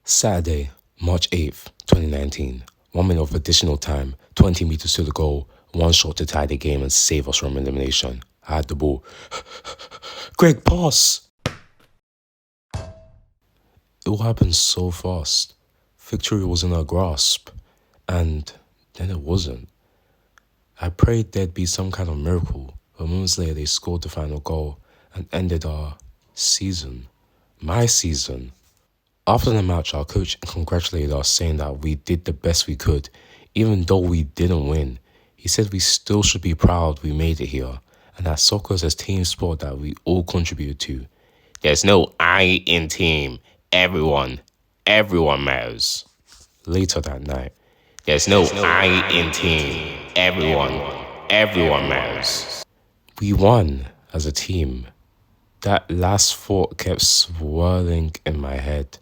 Saturday, March 8th, 2019. 1 minute of additional time, 20 meters to the goal, one shot to tie the game and save us from elimination. I had the ball. Greg, pass! It all happened so fast. Victory was in our grasp, and then it wasn't. I prayed there'd be some kind of miracle, but moments later they scored the final goal and ended our season. My season. After the match, our coach congratulated us, saying that we did the best we could, even though we didn't win. He said we still should be proud we made it here, and that soccer is a team sport that we all contributed to. There's no I in team. Everyone matters. Later that night, there's no I in team. Everyone matters. We won as a team. That last thought kept swirling in my head.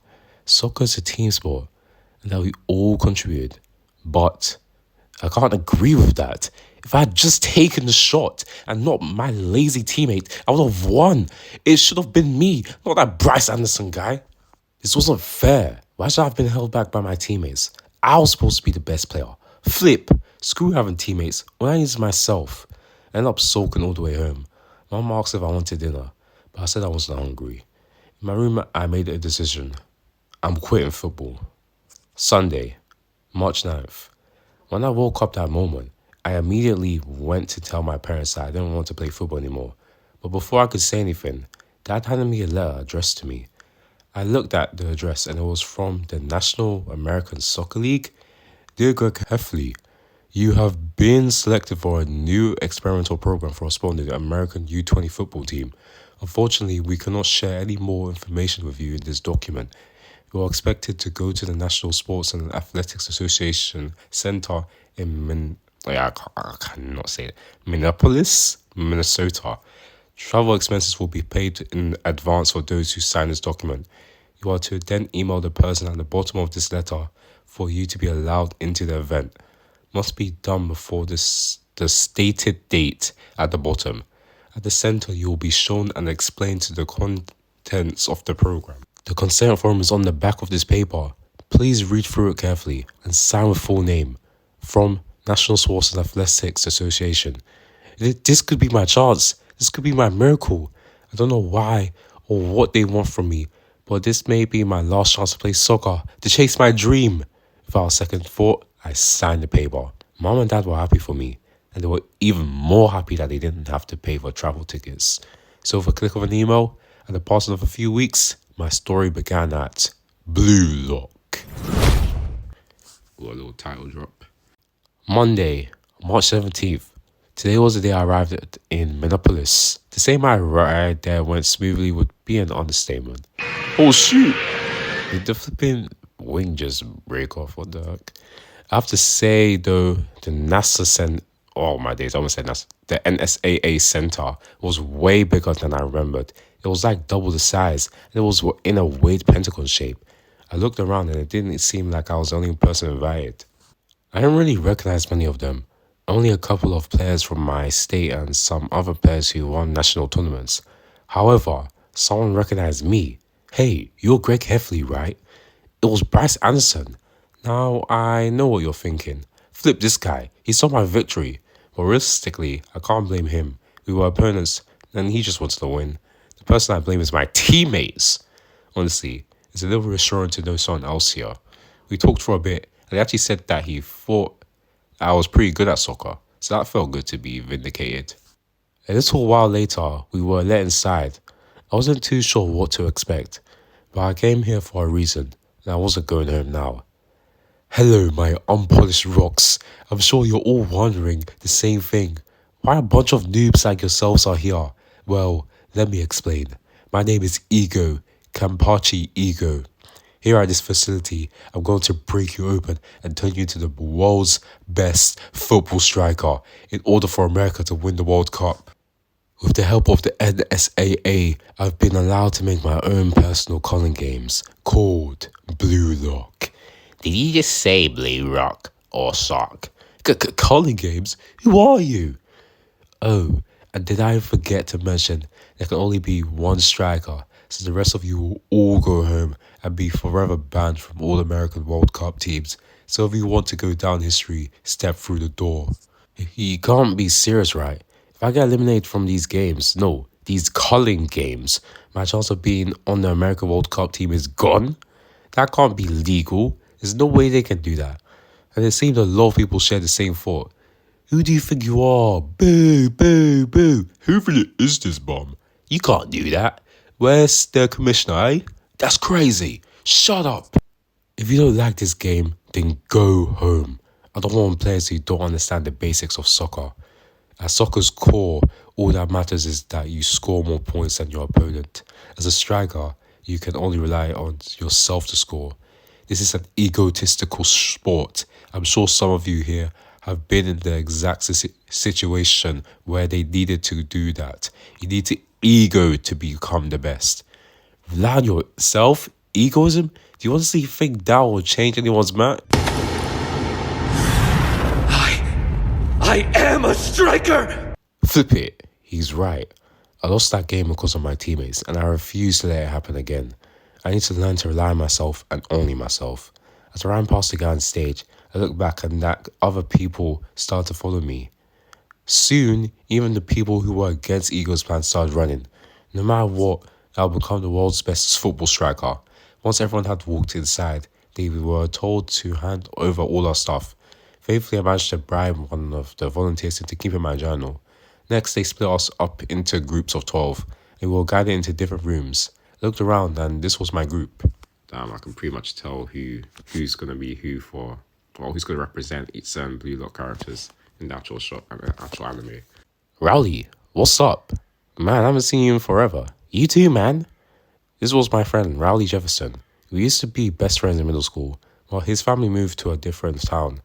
Soccer is a team sport, and that we all contribute. But I can't agree with that. If I had just taken the shot and not my lazy teammate, I would have won. It should have been me, not that Bryce Anderson guy. This wasn't fair. Why should I have been held back by my teammates? I was supposed to be the best player. Flip. Screw having teammates. All I need is myself. I ended up sulking all the way home. Mom asked if I wanted dinner, but I said I wasn't hungry. In my room, I made a decision. I'm quitting football. Sunday, March 9th. When I woke up that moment, I immediately went to tell my parents that I didn't want to play football anymore. But before I could say anything, Dad handed me a letter addressed to me. I looked at the address and it was from the National American Soccer League. Dear Greg Heffley, you have been selected for a new experimental program for us on the American U20 football team. Unfortunately, we cannot share any more information with you in this document. You are expected to go to the National Sports and Athletics Association Center in Minneapolis, Minnesota. Travel expenses will be paid in advance for those who sign this document. You are to then email the person at the bottom of this letter for you to be allowed into the event. Must be done before the stated date at the bottom. At the center, you will be shown and explained to the contents of the program. The consent form is on the back of this paper. Please read through it carefully and sign with full name. From National Sports and Athletics Association. This could be my chance. This could be my miracle. I don't know why or what they want from me, but this may be my last chance to play soccer, to chase my dream. Without a second thought, I signed the paper. Mom and Dad were happy for me, and they were even more happy that they didn't have to pay for travel tickets. So with a click of an email, and the passing of a few weeks, my story began at BLUELOCK. What a little title drop. Monday, March 17th. Today was the day I arrived in Minneapolis. To say my ride there went smoothly would be an understatement. Oh shoot! Did the flipping wing just break off? What the heck? I have to say though, the NASA Center, oh my days, I almost said NASA. The NSAA Center was way bigger than I remembered. It was like double the size, and it was in a weird pentagon shape. I looked around and it didn't seem like I was the only person invited. I didn't really recognize many of them. Only a couple of players from my state and some other players who won national tournaments. However, someone recognized me. Hey, you're Greg Heffley, right? It was Bryce Anderson. Now, I know what you're thinking. Flip this guy. He saw my victory. But realistically, I can't blame him. We were opponents, and he just wanted to win. The person I blame is my teammates. Honestly, it's a little reassuring to know someone else here. We talked for a bit, and he actually said that he thought I was pretty good at soccer, so that felt good to be vindicated. A little while later, we were let inside. I wasn't too sure what to expect, but I came here for a reason, and I wasn't going home now. Hello, my unpolished rocks. I'm sure you're all wondering the same thing. Why a bunch of noobs like yourselves are here? Well, let me explain. My name is Ego, Campachi Ego. Here at this facility, I'm going to break you open and turn you into the world's best football striker in order for America to win the World Cup. With the help of the NSAA, I've been allowed to make my own personal calling games called BLUELOCK. Did you just say Blue Rock or Sock? Calling games? Who are you? Oh, and did I forget to mention there can only be one striker, So the rest of you will all go home and be forever banned from all American World Cup teams. So if you want to go down history, step through the door. You can't be serious, right? If I get eliminated from these games, no, these culling games, my chance of being on the American World Cup team is gone. That can't be legal. There's no way they can do that. And it seems a lot of people share the same thought. Who do you think you are? Boo, boo, boo. Who really is this bomb? You can't do that. Where's the commissioner, eh? That's crazy. Shut up. If you don't like this game, then go home. I don't want players who don't understand the basics of soccer. At soccer's core, all that matters is that you score more points than your opponent. As a striker, you can only rely on yourself to score. This is an egotistical sport. I'm sure some of you here have been in the exact situation where they needed to do that. You need to ego to become the best. Rely on yourself? Egoism? Do you honestly think that will change anyone's mind? I am a striker! Flip it. He's right. I lost that game because of my teammates, and I refuse to let it happen again. I need to learn to rely on myself and only myself. As I ran past the guy on stage, I looked back and that other people started to follow me. Soon, even the people who were against Eagles' plan started running. No matter what, I'll become the world's best football striker. Once everyone had walked inside, they were told to hand over all our stuff. Faithfully, I managed to bribe one of the volunteers into keeping my journal. Next, they split us up into groups of 12, and we were guided into different rooms. I looked around, and this was my group. Damn, I can pretty much tell who's going to be who for, well, who's going to represent each certain BLUELOCK characters in the actual actual anime. Rowley, what's up? Man, I haven't seen you in forever. You too, man. This was my friend, Rowley Jefferson. We used to be best friends in middle school, while his family moved to a different town.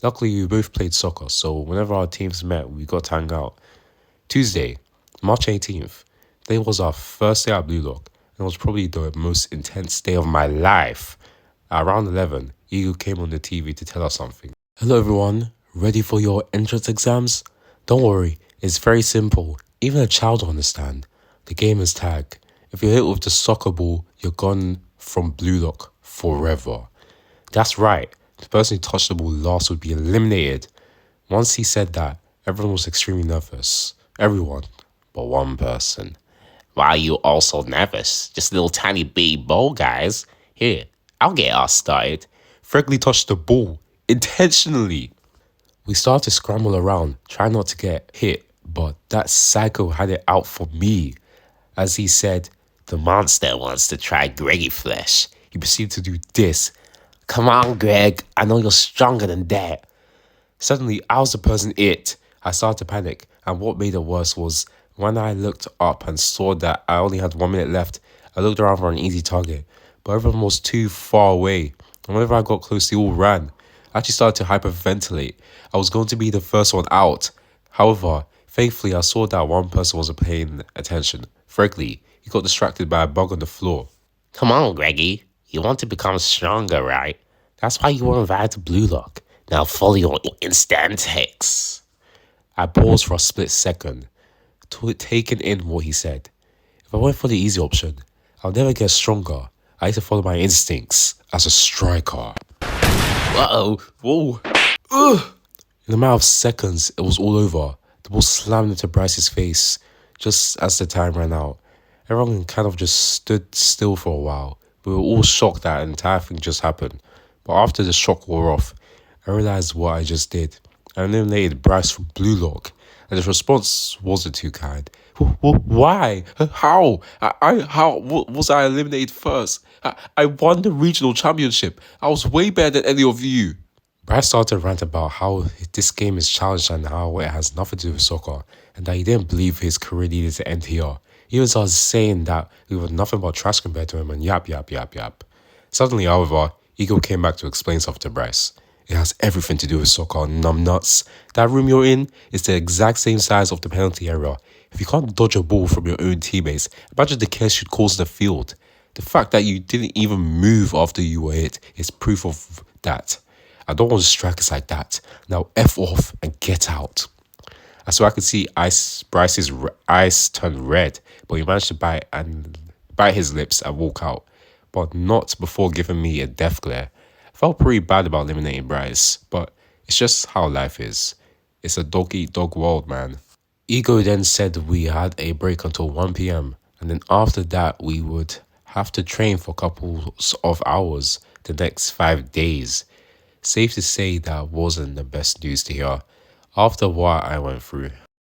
Luckily, we both played soccer, so whenever our teams met, we got to hang out. Tuesday, March 18th. Today was our first day at BLUELOCK, and it was probably the most intense day of my life. At around 11, Eagle came on the TV to tell us something. Hello everyone, ready for your entrance exams? Don't worry, it's very simple. Even a child will understand. The game is tag. If you're hit with the soccer ball, you're gone from BLUELOCK forever. That's right, the person who touched the ball last would be eliminated. Once he said that, everyone was extremely nervous. Everyone, but one person. Why are you all so nervous? Just a little tiny baby ball, guys. Here, I'll get us started. Freckly touched the ball, intentionally. We started to scramble around, trying not to get hit, but that psycho had it out for me. As he said, the monster wants to try Greggy flesh. He proceeded to do this. Come on, Greg, I know you're stronger than that. Suddenly, I was the person I started to panic, and what made it worse was when I looked up and saw that I only had 1 minute left, I looked around for an easy target, but everyone was too far away, and whenever I got close, they all ran. I actually started to hyperventilate. I was going to be the first one out. However, thankfully, I saw that one person wasn't paying attention. Frankly, he got distracted by a bug on the floor. Come on, Greggy. You want to become stronger, right? That's why you were invited to BLUELOCK. Now follow your instant text. I paused for a split second, taking in what he said. If I went for the easy option, I'll never get stronger. I need to follow my instincts as a striker. Uh-oh. Whoa. Ugh. In a matter of seconds, it was all over. The ball slammed into Bryce's face just as the time ran out. Everyone kind of just stood still for a while. We were all shocked that an entire thing just happened. But after the shock wore off, I realized what I just did. I eliminated Bryce from BLUELOCK, and his response wasn't too kind. Why? How? How was I eliminated first? I won the regional championship. I was way better than any of you. Bryce started to rant about how this game is challenged and how it has nothing to do with soccer, and that he didn't believe his career needed to end here. He even started saying that we were nothing but trash compared to him, and yap. Suddenly, however, Eagle came back to explain something to Bryce. It has everything to do with soccer, numbnuts. That room you're in is the exact same size of the penalty area. If you can't dodge a ball from your own teammates, imagine the chaos you'd cause the field. The fact that you didn't even move after you were hit is proof of that. I don't want strikers like that. Now F off and get out. And so I could see Bryce's eyes turn red, but he managed to bite his lips and walk out, but not before giving me a death glare. I felt pretty bad about eliminating Bryce, but it's just how life is. It's a dog eat dog world, man. Ego then said we had a break until 1 p.m. and then after that we would have to train for a couple of hours the next 5 days. Safe to say that wasn't the best news to hear after what I went through.